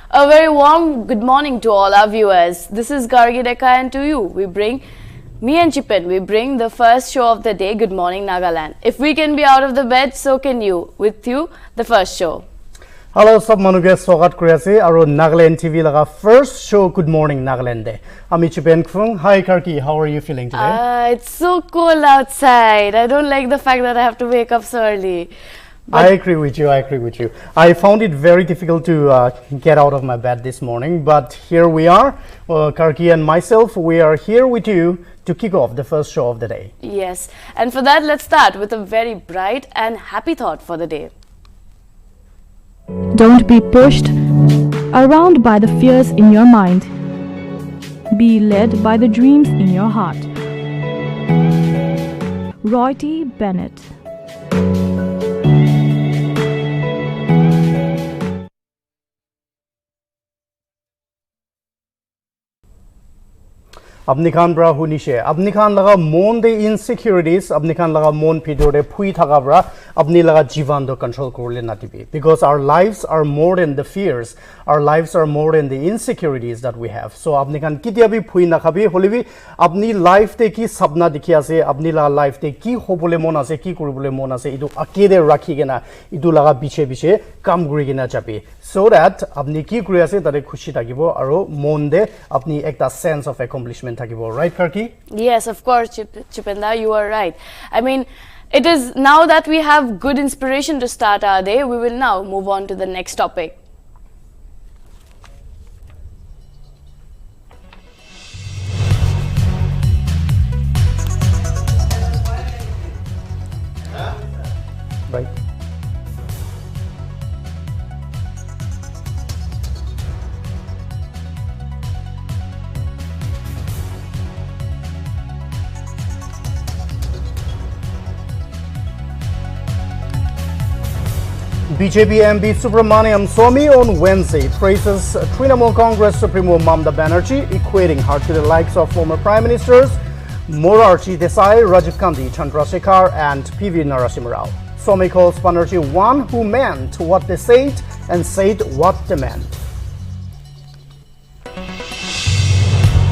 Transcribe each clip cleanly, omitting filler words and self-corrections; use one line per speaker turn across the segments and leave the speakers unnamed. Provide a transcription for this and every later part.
A very warm good morning to all our viewers. This is Gargi Deka, and to you me and Chipin, we bring the first show of the day, Good Morning Nagaland. If we can be out of the bed, so can you. With you, the first show.
Hello, sab manuke swagat kuri ase aro Nagaland TV laga first show Good Morning Nagaland de. Ami Chipin Khung. Hi Karki, how are you feeling today?
It's so cold outside. I don't like the fact that I have to wake up so early.
I agree with you. I found it very difficult to get out of my bed this morning, but here we are. Karki and myself, we are here with you to kick off the first show of the day.
Yes, and for that, let's start with a very bright and happy thought for the day.
Don't be pushed around by the fears in your mind. Be led by the dreams in your heart. Roy T. Bennett.
Apni khan bra hunishe apni khan laga mon de insecurities apni khan laga mon phidor de phui thaga bra apni laga jivan do control korle na tibi, because our lives are more than the fears, our lives are more than the insecurities that we have. So apni khan kitia bi phui na khabi holibi apni life te ki sapna dikhi ase apni laga life te ki hobole mon ase ki koribole mon ase idu akede rakhi gena idu laga biche kam guri gena chapi, so that apni ki kuri ase tare khushi thakibo aro mon de apni ekta sense of accomplishment. Right, Karki?
Yes, of course, Chipinda, you are right. I mean, it is now that we have good inspiration to start our day, we will now move on to the next topic.
Right. BJP MP Subramaniam Swamy on Wednesday praises Trinamool Congress Supremo Mamata Banerjee, equating her to the likes of former Prime Ministers Morarchi Desai, Rajiv Gandhi, Chandrasekhar and PV Narasimha Rao. Swamy calls Banerjee one who meant what they said and said what they meant.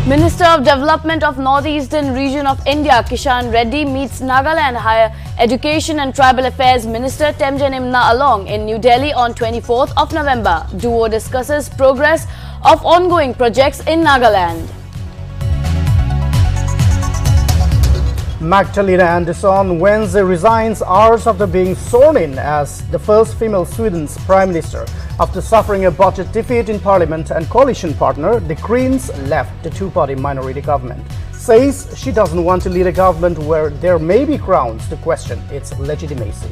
Minister of Development of Northeastern Region of India, Kishan Reddy, meets Nagaland Higher Education and Tribal Affairs Minister Temjanimna Along in New Delhi on 24th of November. Duo discusses progress of ongoing projects in Nagaland.
Magdalena Andersson Wednesday resigns hours after being sworn in as the first female Sweden's Prime Minister. After suffering a budget defeat in Parliament and coalition partner, the Greens left the two-party minority government. Says she doesn't want to lead a government where there may be grounds to question its legitimacy.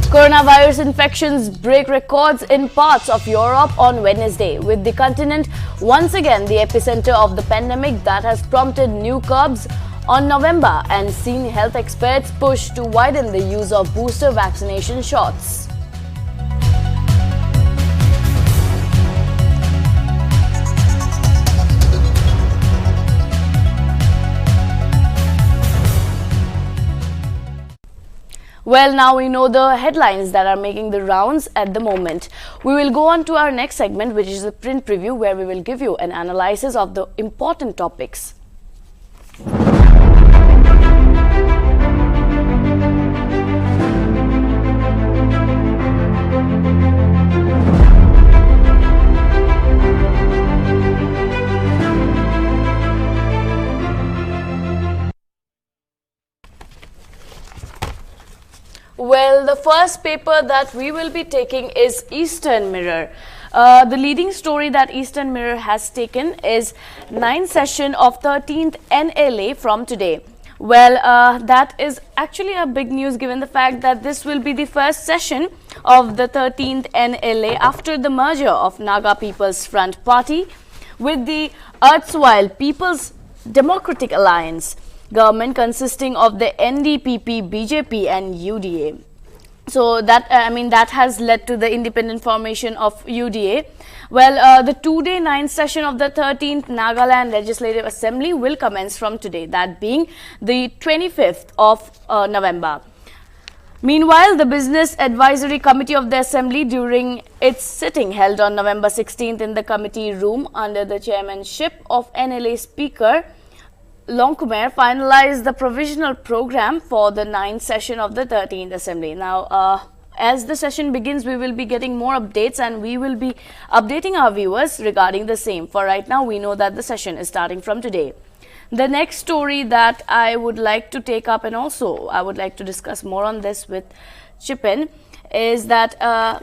Coronavirus infections break records in parts of Europe on Wednesday, with the continent once again the epicenter of the pandemic that has prompted new curbs on November and seen health experts push to widen the use of booster vaccination shots. Well, now we know the headlines that are making the rounds at the moment. We will go on to our next segment, which is a print preview, where we will give you an analysis of the important topics. Well, the first paper that we will be taking is Eastern Mirror. The leading story that Eastern Mirror has taken is 9th session of 13th NLA from today. Well, that is actually a big news given the fact that this will be the first session of the 13th NLA after the merger of Naga People's Front Party with the erstwhile People's Democratic Alliance government consisting of the NDPP, BJP and UDA. So that that has led to the independent formation of UDA. Well, the two-day 9th session of the 13th Nagaland Legislative Assembly will commence from today, that being the 25th of November. Meanwhile, the Business Advisory Committee of the Assembly, during its sitting held on November 16th in the committee room under the chairmanship of NLA Speaker Longkumer, finalized the provisional program for the 9th session of the 13th Assembly. Now, as the session begins, we will be getting more updates and we will be updating our viewers regarding the same. For right now, we know that the session is starting from today. The next story that I would like to take up, and also I would like to discuss more on this with Chipin, is that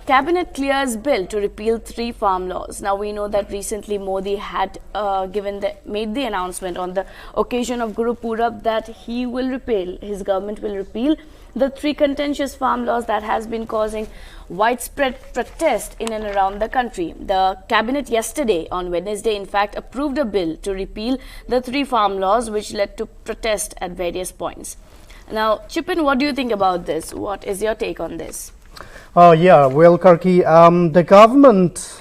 Cabinet clears bill to repeal 3 farm laws. Now we know that recently Modi had made the announcement on the occasion of Guru Purab that his government will repeal the 3 contentious farm laws that has been causing widespread protest in and around the country. The cabinet yesterday, on Wednesday, in fact, approved a bill to repeal the 3 farm laws, which led to protest at various points. Now, Chipin, what do you think about this? What is your take on this?
Yeah, well, Karki, the government,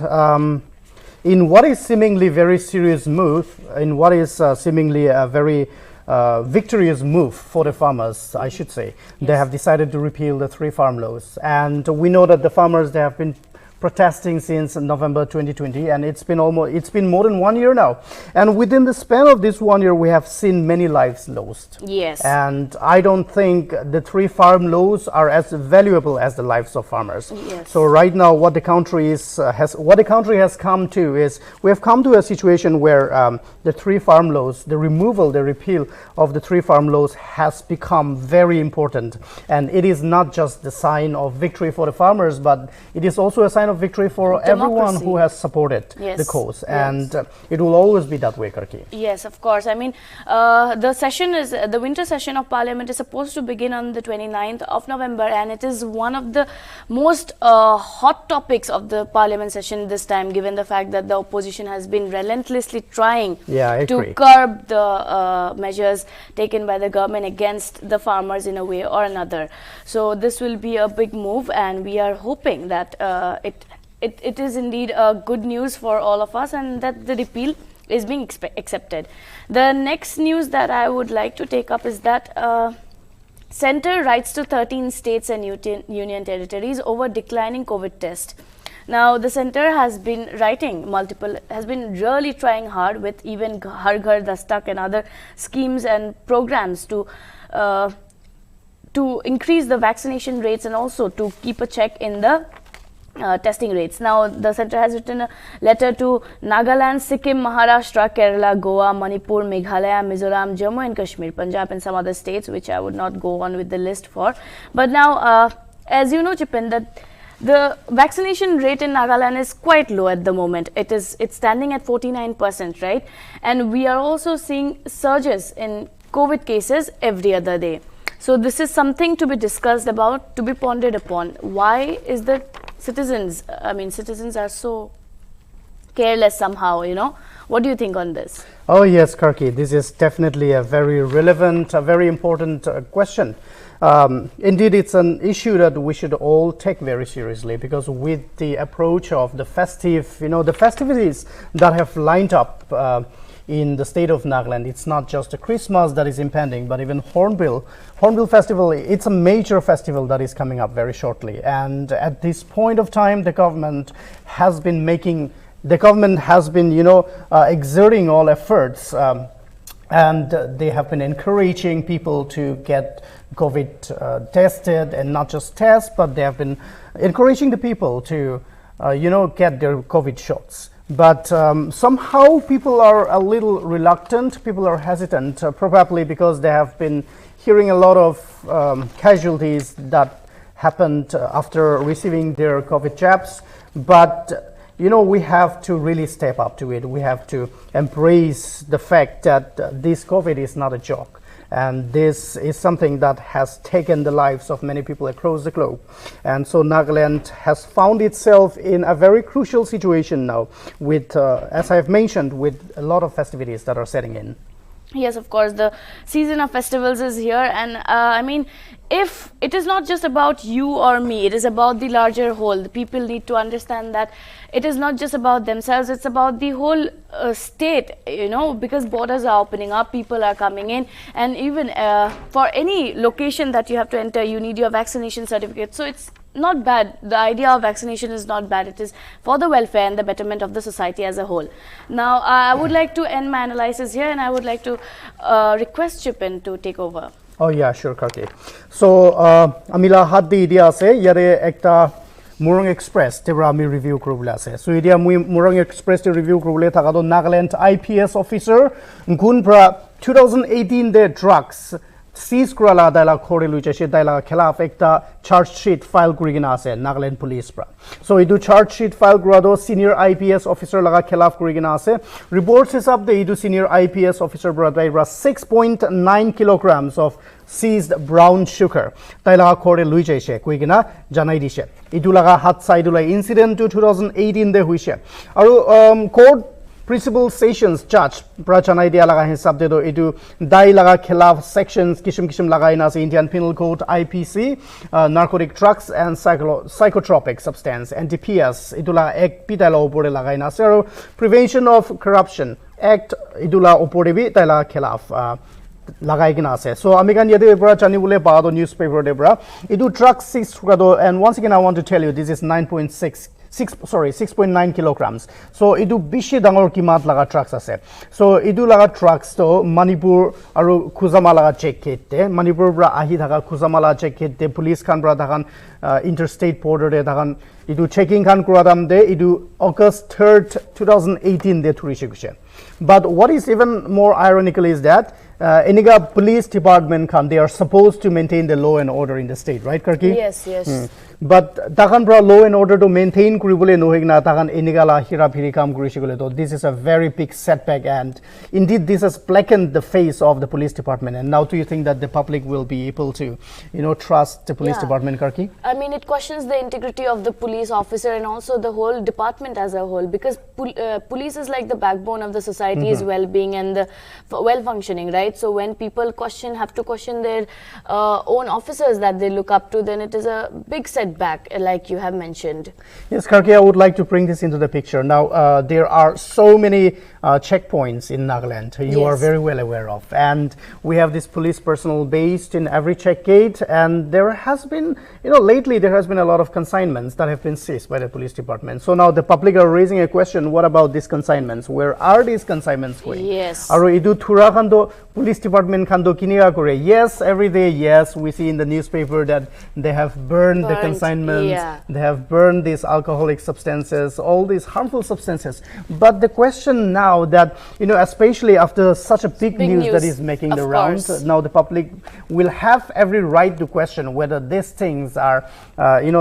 in what is seemingly very serious move, in what is seemingly a very victorious move for the farmers, I should say. Yes. They have decided to repeal the 3 farm laws, and we know that the farmers, they have been protesting since November 2020, and it's been more than 1 year now. And within the span of this 1 year, we have seen many lives lost.
Yes.
And I don't think the 3 farm laws are as valuable as the lives of farmers.
Yes.
So right now, what the country has come to is, we have come to a situation where the 3 farm laws, the repeal of the 3 farm laws has become very important. And it is not just the sign of victory for the farmers, but it is also a sign of victory for everyone who has supported the cause, and it will always be that way, Karki.
Yes, of course. I mean, the winter session of Parliament is supposed to begin on the 29th of November, and it is one of the most hot topics of the Parliament session this time, given the fact that the opposition has been relentlessly trying to curb the measures taken by the government against the farmers in a way or another. So this will be a big move, and we are hoping that it is indeed good news for all of us, and that the repeal is being accepted. The next news that I would like to take up is that Centre writes to 13 states and union territories over declining COVID test. Now, the Centre has been really trying hard with even Har Ghar Dastak and other schemes and programs to increase the vaccination rates and also to keep a check in the testing rates. Now, the Centre has written a letter to Nagaland, Sikkim, Maharashtra, Kerala, Goa, Manipur, Meghalaya, Mizoram, Jammu and Kashmir, Punjab and some other states, which I would not go on with the list for. But now, as you know, Chipin, that the vaccination rate in Nagaland is quite low at the moment. It's standing at 49%, right? And we are also seeing surges in COVID cases every other day. So this is something to be discussed about, to be pondered upon. Why is the citizens are so careless somehow, you know? What do you think on this?
Oh yes, Karki, this is definitely a very relevant, a very important question. Indeed, it's an issue that we should all take very seriously, because with the approach of the festive, the festivities that have lined up in the state of Nagaland, it's not just a Christmas that is impending, but even Hornbill Festival. It's a major festival that is coming up very shortly, and at this point of time, the government has been exerting all efforts, and they have been encouraging people to get COVID tested, and not just test, but they have been encouraging the people to get their COVID shots. But somehow people are a little reluctant, people are hesitant, probably because they have been hearing a lot of casualties that happened after receiving their COVID jabs. But we have to really step up to it. We have to embrace the fact that this COVID is not a joke. And this is something that has taken the lives of many people across the globe. And so Nagaland has found itself in a very crucial situation now with, as I have mentioned, with a lot of festivities that are setting in.
Yes, of course, the season of festivals is here, and I mean, if it is not just about you or me, it is about the larger whole. The people need to understand that it is not just about themselves, it's about the whole state, you know, because borders are opening up, people are coming in, and even for any location that you have to enter, you need your vaccination certificate. So it's not bad. The idea of vaccination is not bad. It is for the welfare and the betterment of the society as a whole. Now, I would like to end my analysis here, and I would like to request Chipin to take over.
Oh yeah, sure, Karki. So, Amila had the idea say, yare ekta Murong Express, Tebrami review krubla se. So, idea Murong Express te review krubla tagado Nagaland IPS officer, Ngunpra 2018 de drugs. Seize krala daila khore luche she daila khilaf ekta charge sheet file kurigina ase Nagaland police pra. So idu charge sheet file kurado senior IPS officer laga khilaf kurigina ase. Reports hisab de idu senior IPS officer bra daira 6.9 kilograms of seized brown sugar daila khore luche she kuigina janai dishe. Idu laga hat side la incident to 2018 de huise. Aru court Principal Sessions Judge Prachanai dia laga hisab de do idu dai laga khilaf sections kishim lagai na Indian Penal Code IPC narcotic drugs and psychotropic substance NDPS idula ek pitala opore lagai na sero Prevention of Corruption Act idula opore bi taila khilaf lagai gina ase. So amikan yede bra chani bole ba do newspaper de bra idu drugs 6 and once again I want to tell you this is 6.9 kilograms. So idu bishi dangor kimat laga trucks ase. So idu laga trucks to Manipur aru Khuzama laga check kette Manipur bra ahi thaka Khuzama laga check kette police khan bra thakan interstate border de thakan idu checking khan kuradam de idu August 3rd 2018 de thurishe kushe. But what is even more ironical is that Eniga police department khan they are supposed to maintain the law and order in the state, right Karki?
Yes, yes.
But takan bra law and order to maintain kuribole nohigna takan enigala hira phiri kam kurishigole to this is a very big setback and indeed this has blackened the face of the police department. And now do you think that the public will be able to trust the police department, Karki?
I mean, it questions the integrity of the police officer and also the whole department as a whole, because police is like the backbone of the society's well-being and the well-functioning, right? So when people have to question their own officers that they look up to, then it is a big setback, like you have mentioned.
Yes, Karki, I would like to bring this into the picture. Now, there are so many checkpoints in Nagaland you are very well aware of, and we have this police personnel based in every check gate, and there has been, lately there has been a lot of consignments that have been seized by the police department. So now the public are raising a question, what about these consignments? Where are these consignments going?
Yes.
Aru idu thura khando police department khando kiniga kore. Yes, every day, yes, we see in the newspaper that they have burned the consignments, they have burned these alcoholic substances, all these harmful substances. But the question now that, especially after such a big news that is making the rounds, now the public will have every right to question whether these things are,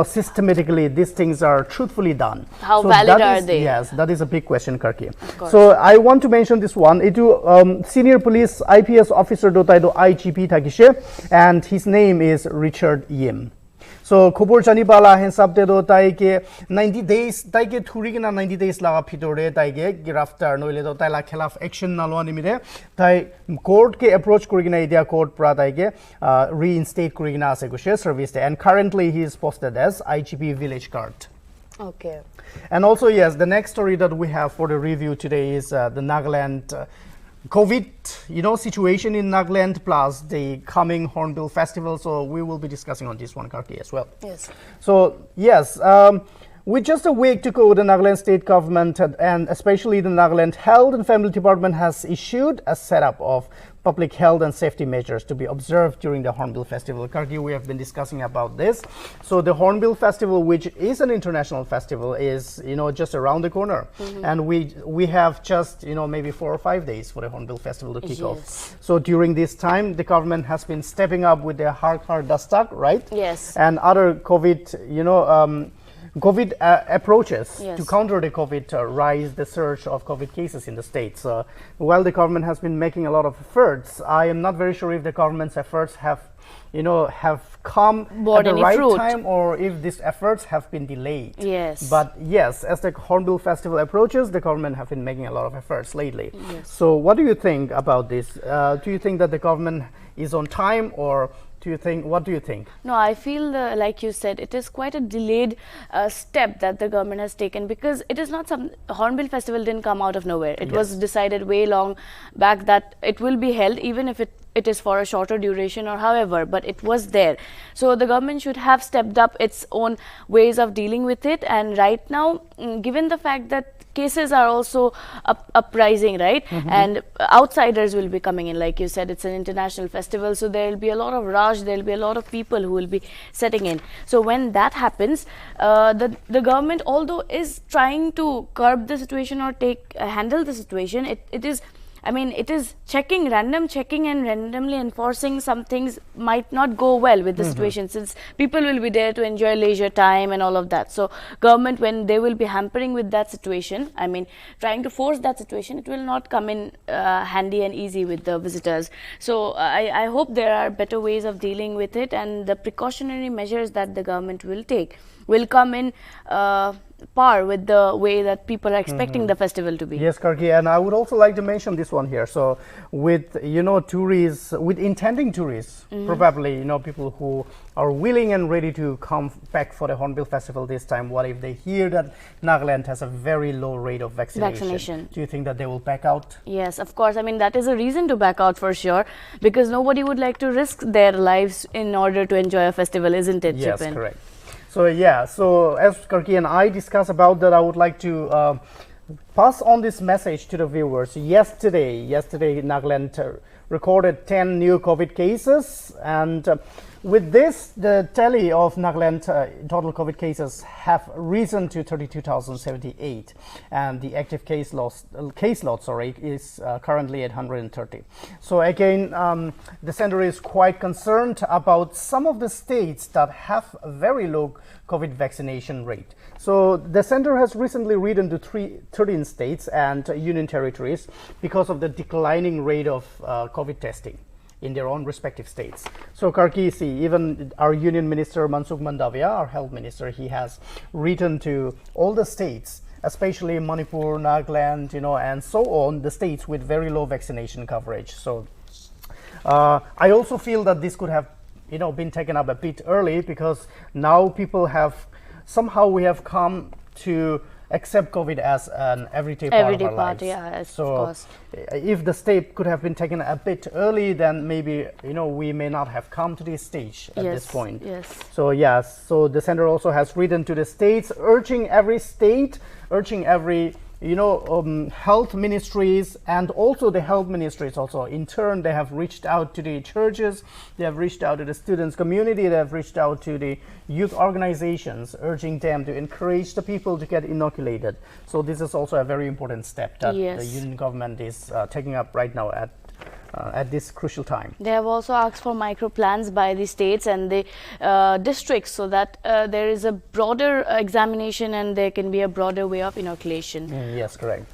systematically, these things are truthfully done.
How valid are they?
Yes, that is a big question, Karki. So I want to mention this one. Senior police IPS officer dotaido IGP takishe, and his name is Richard Yim. So khobor chani bala hesab de do taike 90 days taike thurigina 90 days laga phitore taike giraftar noile do taila khilaf action na loni mire tai court ke approach kurigina idia court pra taike reinstate kurigina ase kushe service de, and currently he is posted as IGP village guard.
Okay.
And also, yes, the next story that we have for the review today is the Nagaland COVID, situation in Nagaland plus the coming Hornbill Festival. So we will be discussing on this one, Karki, as well.
Yes.
So, yes, with just a week to go, the Nagaland state government and especially the Nagaland Health and Family Department has issued a setup of public health and safety measures to be observed during the Hornbill Festival. Karki, we have been discussing about this. So the Hornbill Festival, which is an international festival, is just around the corner, and we have just maybe 4 or 5 days for the Hornbill Festival to kick off. So during this time, the government has been stepping up with their Har Dastak, right?
Yes.
And other COVID COVID approaches
Yes.
to counter the COVID rise, the surge of COVID cases in the states. While the government has been making a lot of efforts, I am not very sure if the government's efforts have come
Bore
at the
any
right
fruit.
time, or if these efforts have been delayed.
Yes.
But yes, as the Hornbill Festival approaches, the government have been making a lot of efforts lately.
Yes.
So what do you think about this? Do you think that the government is on time, or what do you think?
No, I feel like you said, it is quite a delayed step that the government has taken, because it is not Hornbill Festival didn't come out of nowhere. It was decided way long back that it will be held, even if it is for a shorter duration or however, but it was there. So the government should have stepped up its own ways of dealing with it. And right now, given the fact that cases are also uprising, right? And outsiders will be coming in, like you said, it's an international festival, so there will be a lot of rush, there will be a lot of people who will be setting in. So when that happens, the government, although is trying to curb the situation or handle the situation, it is random checking and randomly enforcing some things might not go well with the situation, since people will be there to enjoy leisure time and all of that. So government, when they will be hampering with that situation, trying to force that situation, it will not come in handy and easy with the visitors. So I hope there are better ways of dealing with it, and the precautionary measures that the government will take will come in par with the way that people are expecting the festival to be.
Yes, Karki, and I would also like to mention this one here. So with tourists, with intending tourists, probably people who are willing and ready to come back for the Hornbill Festival this time, what if they hear that Nagaland has a very low rate of vaccination? Do you think that they will back out?
Yes, of course. That is a reason to back out for sure, because nobody would like to risk their lives in order to enjoy a festival, isn't it,
Yes,
Chipin?
correct. So yeah, so as Karki and I discuss about that, I would like to pass on this message to the viewers. Yesterday Nagaland recorded 10 new COVID cases, and with this, the tally of Nagaland total COVID cases have risen to 32,078, and the active case load is currently at 130. So again, the center is quite concerned about some of the states that have a very low COVID vaccination rate. So the center has recently ridden to 13 states and union territories because of the declining rate of COVID testing in their own respective states. So Karki, even our Union Minister Mansukh Mandavia, our Health Minister, he has written to all the states, especially Manipur, Nagaland, and so on, the states with very low vaccination coverage. So I also feel that this could have been taken up a bit early, because now people have we have come to accept COVID as an everyday part of our lives.
Yes,
so
of course.
If the step could have been taken a bit early, then maybe we may not have come to this stage at this point.
Yes.
So yes, so the center also has written to the states, urging every health ministries, and also the health ministries also in turn, they have reached out to the churches, they have reached out to the students community, they have reached out to the youth organizations, urging them to encourage the people to get inoculated. So this is also a very important step that the union government is taking up right now at this crucial time.
They have also asked for micro plans by the states and the districts, so that there is a broader examination and there can be a broader way of inoculation.
Yes, correct.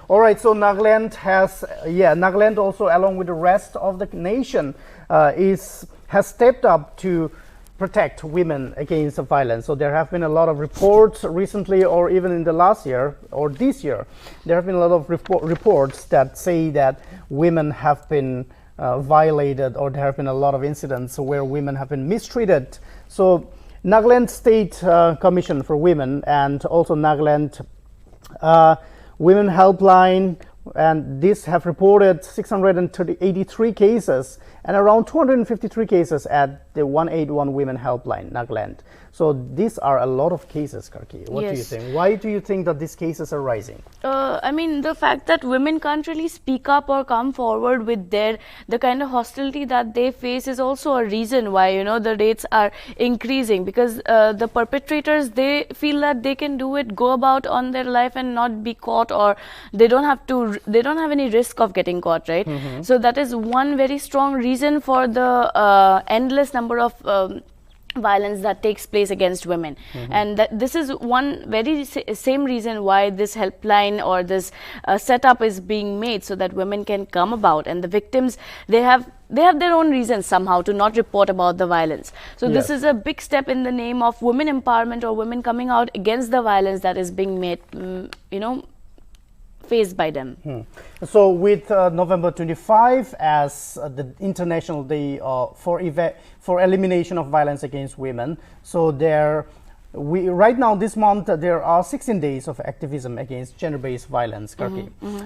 All right, so Nagaland also, along with the rest of the nation, has stepped up to protect women against violence. So there have been a lot of reports recently, or even in the last year or this year, there have been a lot of reports that say that women have been violated, or there have been a lot of incidents where women have been mistreated. So Nagaland State Commission for Women and also Nagaland Women Helpline, and these have reported 683 cases and around 253 cases at the 181 Women Helpline, Nagaland. So these are a lot of cases, Karki. What do you think? Why do you think that these cases are rising?
The fact that women can't really speak up or come forward with the kind of hostility that they face is also a reason why, the rates are increasing, because the perpetrators, they feel that they can go about on their life and not be caught, or they don't have any risk of getting caught, right? So that is one very strong reason for the endless number of violence that takes place against women. And this is one very same reason why this helpline or this setup is being made, so that women can come about, and the victims, they have their own reasons somehow to not report about the violence. So this is a big step in the name of women empowerment, or women coming out against the violence that is being made, faced by them.
So with November 25 as the International Day for Elimination of Violence Against Women, so right now this month there are 16 days of activism against gender-based violence,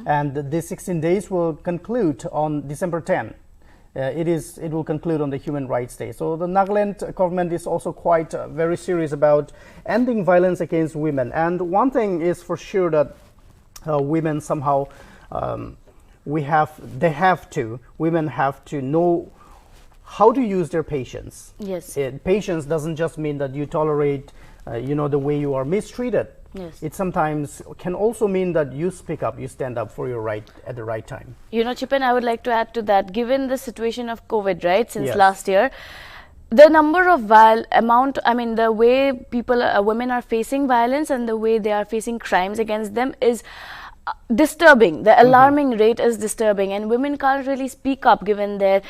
and these 16 days will conclude on December 10. It will conclude on the Human Rights Day. So the Nagaland government is also quite very serious about ending violence against women. And one thing is for sure that women somehow women have to know how to use their patience.
Yes.
Patience doesn't just mean that you tolerate the way you are mistreated.
Yes.
It sometimes can also mean that you speak up, you stand up for your right at the right time.
Chipan, I would like to add to that, given the situation of COVID, right, since last year, the number of the way women are facing violence and the way they are facing crimes against them is disturbing. The alarming rate is disturbing, and women can't really speak up given their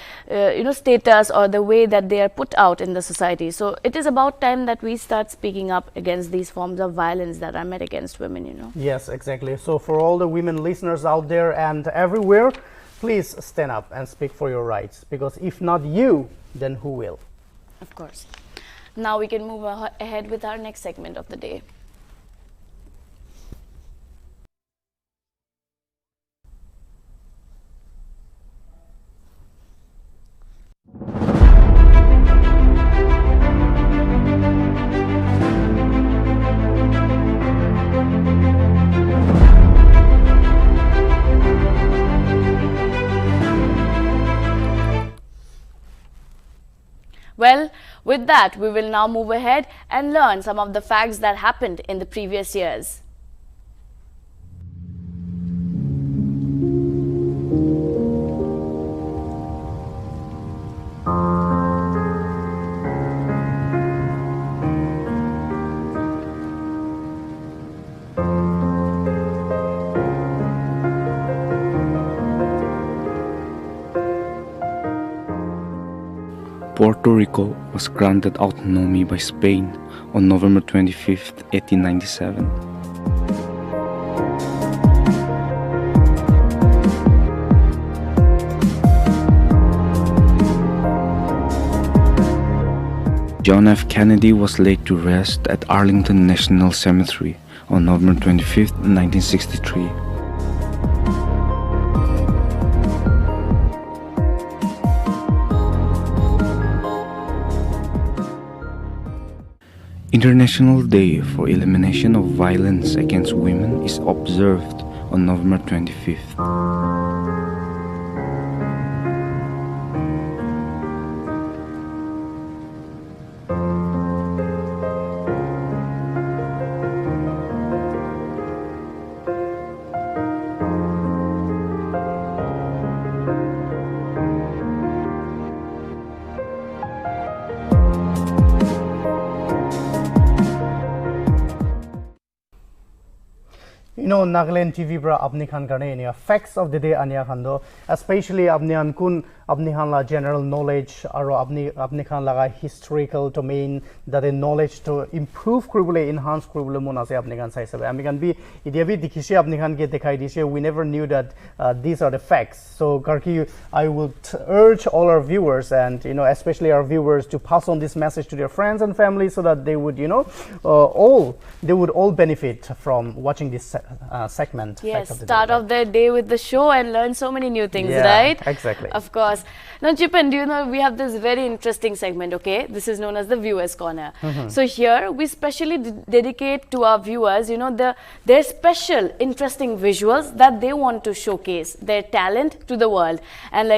status or the way that they are put out in the society. So it is about time that we start speaking up against these forms of violence that are made against women.
Yes, exactly. So for all the women listeners out there and everywhere, please stand up and speak for your rights, because if not you, then who will?
Of course. Now we can move ahead with our next segment of the day. Well, with that, we will now move ahead and learn some of the facts that happened in the previous years.
Puerto Rico was granted autonomy by Spain on November 25, 1897. John F. Kennedy was laid to rest at Arlington National Cemetery on November 25, 1963. International Day for Elimination of Violence Against Women is observed on November 25th.
Nagaland TV bra apni khan karne ania facts of the day ania khando, especially apni ankun apni khan la general knowledge aro apni khan laga historical domain that knowledge to improve kribule enhance kribule mon ase apni khan sai sabe ami khan bi idia bi dikhise apni khan ke dekhai dise. We never knew that these are the facts. So Karki, I would urge all our viewers and especially our viewers to pass on this message to their friends and family so that they would all benefit from watching this segment.
Yes, start off their day with the show and learn so many new things, right?
Exactly.
Of course. Now, Chipan, do you know we have this very interesting segment, okay? This is known as the Viewers Corner. So here we specially dedicate to our viewers, their special, interesting visuals that they want to showcase their talent to the world. And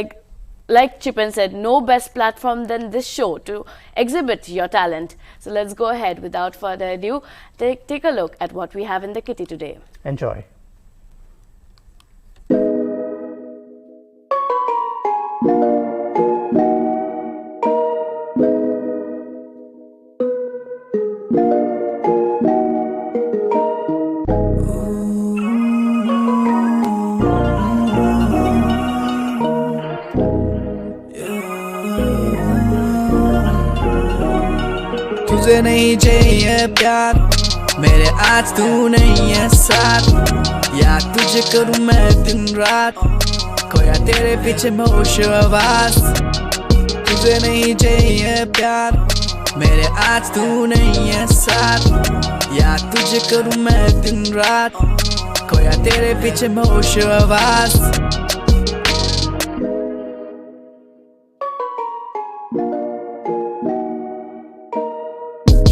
like Chipan said, no best platform than this show to exhibit your talent. So let's go ahead without further ado. Take a look at what we have in the kitty today.
Enjoy.
तुझे नहीं चाहिए प्यार मेरे आज तू नहीं है साथ याद तुझे करूँ मैं दिन रात खोया तेरे पीछे मैं होशवास तुझे नहीं चाहिए प्यार मेरे आज तू नहीं है साथ याद तुझे करूँ मैं दिन रात खोया तेरे पीछे मैं होशवास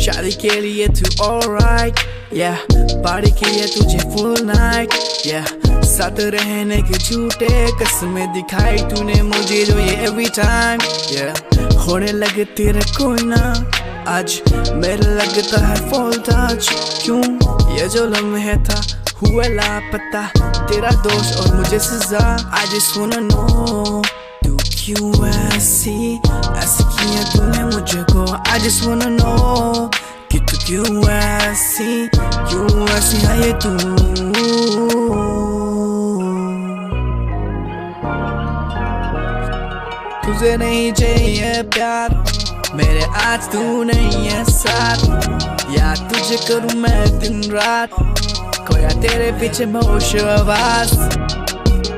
शादी के लिए तू alright yeah पार्टी के लिए तुझे full night yeah साथ रहने के झूठे कसमें दिखाई तूने मुझे जो ये every time yeah होने लगे तेरे कोई ना आज मेरा लगता है fall touch क्यों ये जो लम्हे था हुआ लापता तेरा दोष और मुझे सजा I just wanna know तू क्यों ऐसी किया तूने मुझको I just wanna know कि तू क्यों ऐसी है ये तू तुझे नहीं चाहिए प्यार मेरे आज तू नहीं है साथ याद तुझे करूँ मैं दिन रात खोया तेरे पीछे मैं होशवास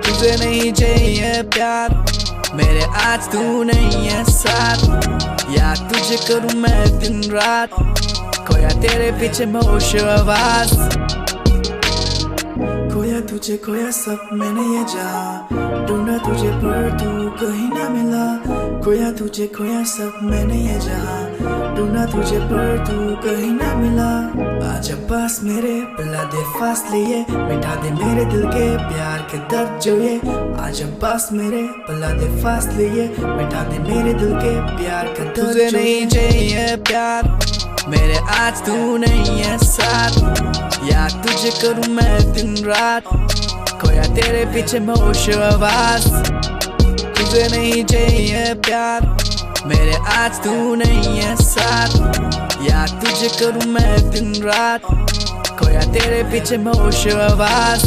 तुझे नहीं चाहिए प्यार मेरे आज तू नहीं है साथ याद तुझे करूँ मैं दिन रात खोया तेरे पीछे मैं होशवास खोया तुझे खोया सब मैंने ये जहाँ ढूंढा तुझे पर तू कहीं ना मिला खोया तुझे खोया सब मैंने ये जहाँ ढूंढा तुझे पर तू कहीं ना मिला आजा पास मेरे पिला दे फासले ये मिटा दे मेरे दिल के प्यार के दर्द जो ये आजा पास मेरे पिला दे फासले ये मिटा दे मेरे दिल के प्यार के दर्द तुझे नहीं चाहिए प्यार मेरे आज तू नहीं है साथ याद तुझे करूँ मैं दिन रात खोया तेरे पीछे मैं होशवास तुझे नहीं चाहिए प्यार मेरे आज तू नहीं है साथ याद तुझे करूँ मैं दिन रात खोया तेरे पीछे मैं होशवास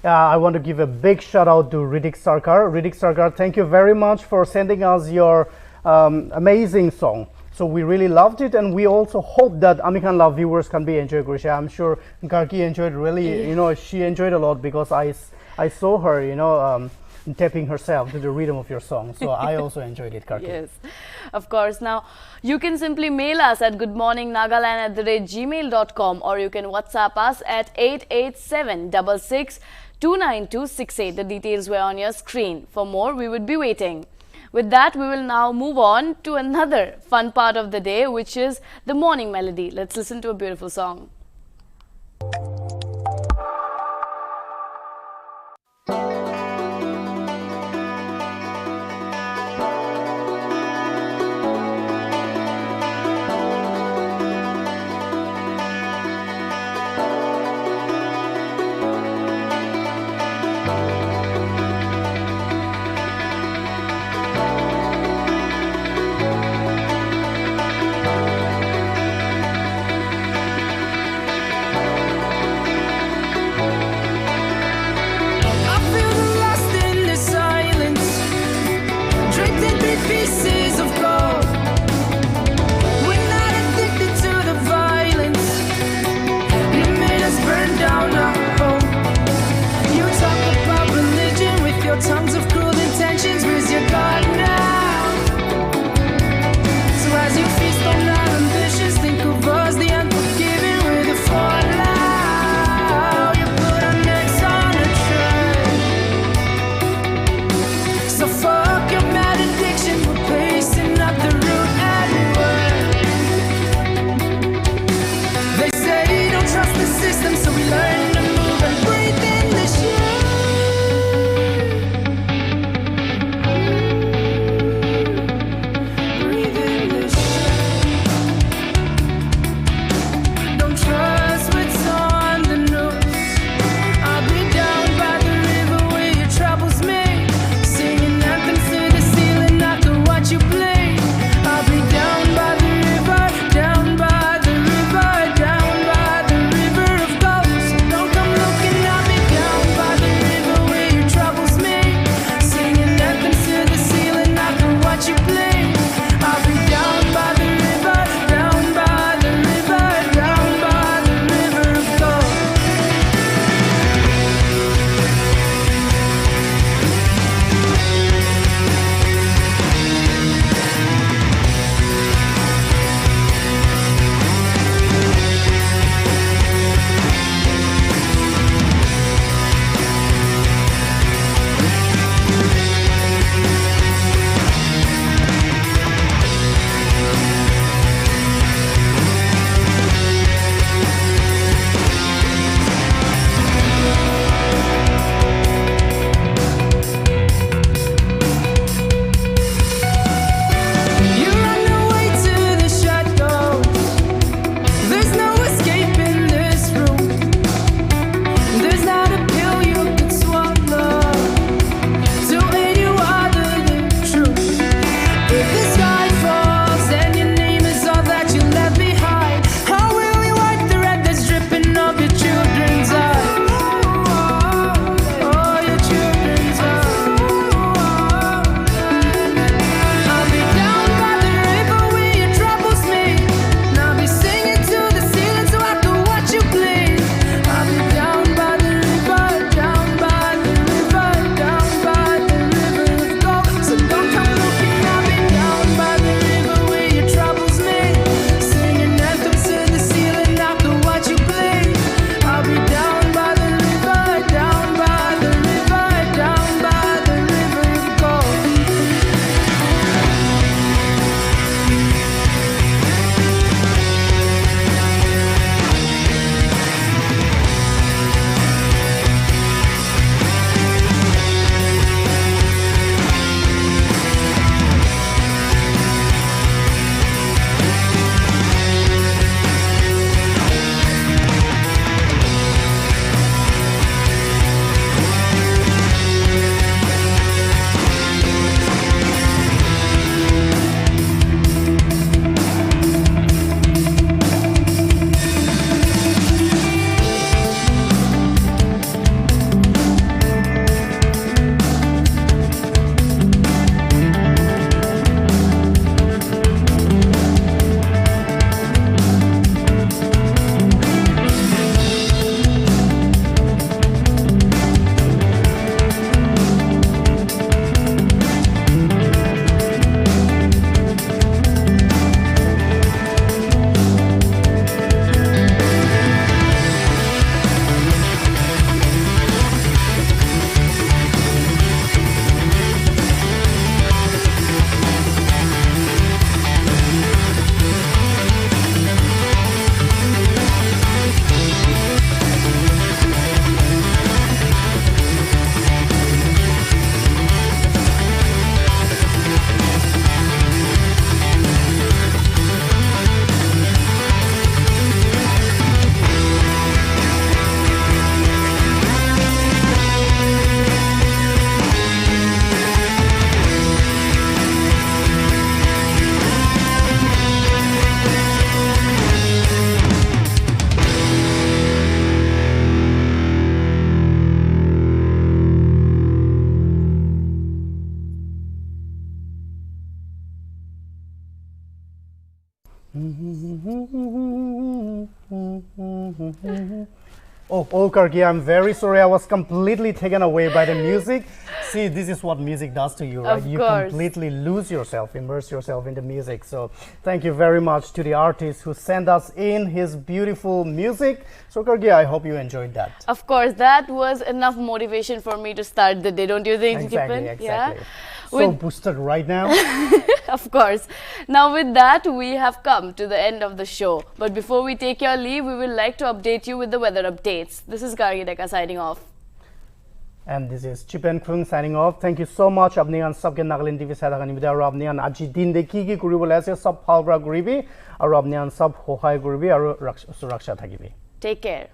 I want to give a big shout out to Ritik Sarkar. Ritik Sarkar, thank you very much for sending us your amazing song. So we really loved it, and we also hope that Amikhan Love viewers can be enjoying Grisha. I'm sure Garki enjoyed really, you know, she enjoyed a lot because I saw her, you know, tapping herself to the rhythm of your song. So I also enjoyed it, Garki.
Yes, of course. Now, you can simply mail us at goodmorningnagaland@gmail.com, or you can WhatsApp us at 88766299268. The details were on your screen. For more, we would be waiting. With that, we will now move on to another fun part of the day, which is the morning melody. Let's listen to a beautiful song.
Oh, Karki, I'm very sorry. I was completely taken away by the music. See, this is what music does to you, right?
Of
You
course.
completely lose yourself, immerse yourself in the music. So thank you very much to the artist who sent us in his beautiful music. So Karki, I hope you enjoyed that.
Of course, that was enough motivation for me to start the day, don't you think,
Exactly,
Jipan?
exactly. So
With-
boosted right now.
Of course. Now with that, we have come to the end of the show. But before we take your leave, we would like to update you with the weather updates. This is Gargi Deka signing off.
And this is Chipen Kung signing off. Thank you so much. Apni an sabke Nagaland TV sa thakani video aru apni an aji din de ki kuribole ase sab phalbra kuribi aru apni an sab hohai kuribi aru suraksha thakibi.
Take care.